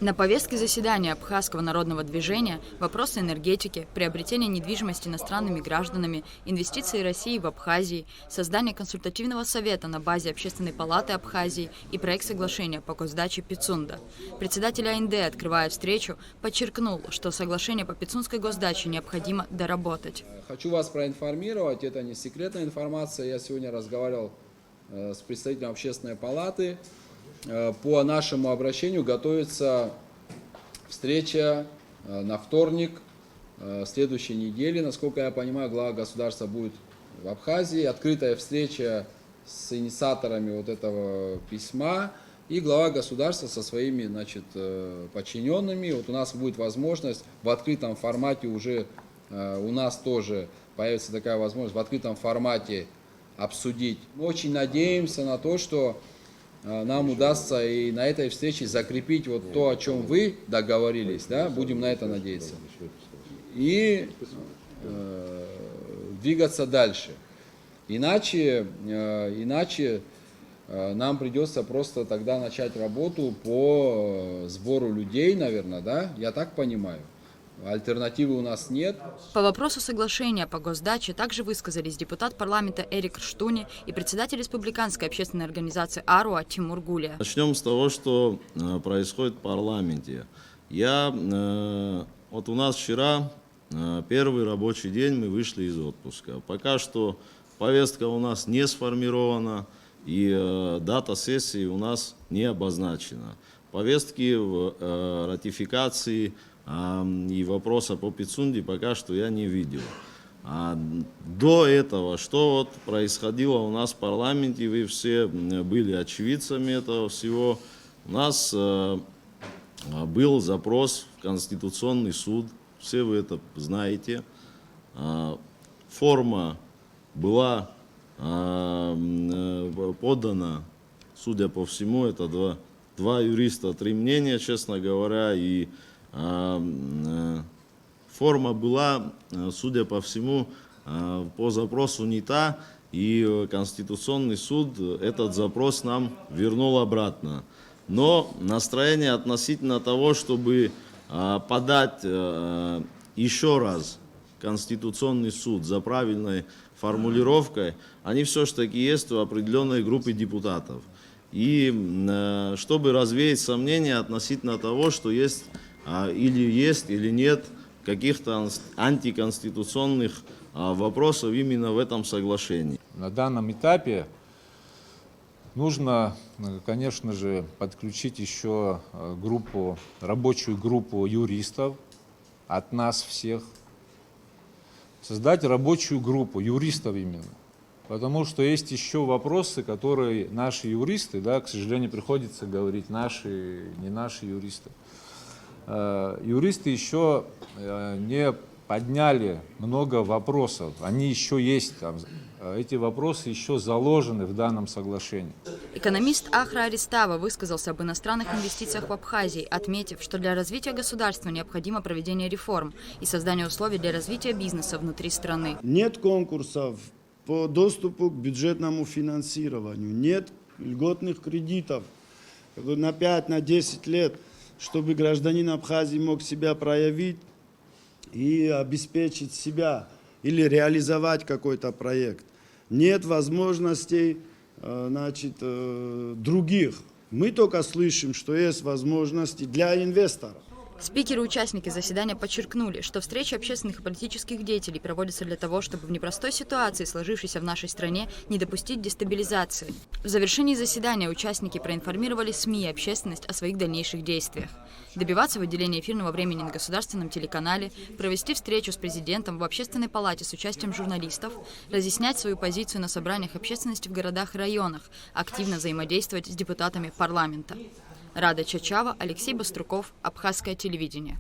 На повестке заседания Абхазского народного движения вопросы энергетики, приобретения недвижимости иностранными гражданами, инвестиции России в Абхазии, создание консультативного совета на базе Общественной палаты Абхазии и проект соглашения по госдаче Пицунда. Председатель АНД, открывая встречу, подчеркнул, что соглашение по Пицунской госдаче необходимо доработать. Хочу вас проинформировать, это не секретная информация, я сегодня разговаривал с представителем Общественной палаты. По нашему обращению готовится встреча на вторник следующей недели. Насколько я понимаю, глава государства будет в Абхазии. Открытая встреча с инициаторами вот этого письма. И глава государства со своими, подчиненными. Вот у нас будет возможность в открытом формате уже, у нас тоже появится такая возможность в открытом формате обсудить. Мы очень надеемся на то, что нам удастся и на этой встрече закрепить вот то, о чем вы договорились, да, будем на это надеяться, и двигаться дальше. Иначе нам придется просто тогда начать работу по сбору людей, наверное, да, я так понимаю. Альтернативы у нас нет. По вопросу соглашения по госдаче также высказались депутат парламента Эрик Рштуни и председатель республиканской общественной организации АРУА Тимур Гулия. Начнем с того, что происходит в парламенте. Вот у нас вчера первый рабочий день, мы вышли из отпуска. Пока что повестка у нас не сформирована и дата сессии у нас не обозначена. Повестки в ратификации и вопроса по Пицунде пока что я не видел. До этого, что вот происходило у нас в парламенте, вы все были очевидцами этого всего. У нас был запрос в Конституционный суд, все вы это знаете. Форма была подана, судя по всему, это два юриста, 3 мнения, честно говоря, и форма была, судя по всему, по запросу не та, и Конституционный суд этот запрос нам вернул обратно. Но настроение относительно того, чтобы подать еще раз Конституционный суд за правильной формулировкой, они все-таки есть у определенной группы депутатов. И чтобы развеять сомнения относительно того, что есть или нет каких-то антиконституционных вопросов именно в этом соглашении. На данном этапе нужно, конечно же, подключить еще рабочую группу юристов от нас всех, создать рабочую группу юристов именно. Потому что есть еще вопросы, которые наши юристы, да, к сожалению, приходится говорить наши, не наши юристы. Юристы еще не подняли много вопросов, они еще есть там, эти вопросы еще заложены в данном соглашении. Экономист Ахра Аристава высказался об иностранных инвестициях в Абхазии, отметив, что для развития государства необходимо проведение реформ и создание условий для развития бизнеса внутри страны. Нет конкурсов по доступу к бюджетному финансированию, нет льготных кредитов на 5-10 лет, чтобы гражданин Абхазии мог себя проявить и обеспечить себя или реализовать какой-то проект. Нет возможностей других. Мы только слышим, что есть возможности для инвесторов. Спикеры и участники заседания подчеркнули, что встречи общественных и политических деятелей проводятся для того, чтобы в непростой ситуации, сложившейся в нашей стране, не допустить дестабилизации. В завершении заседания участники проинформировали СМИ и общественность о своих дальнейших действиях. Добиваться выделения эфирного времени на государственном телеканале, провести встречу с президентом в Общественной палате с участием журналистов, разъяснять свою позицию на собраниях общественности в городах и районах, активно взаимодействовать с депутатами парламента. Рада Чачава, Алексей Баструков, Абхазское телевидение.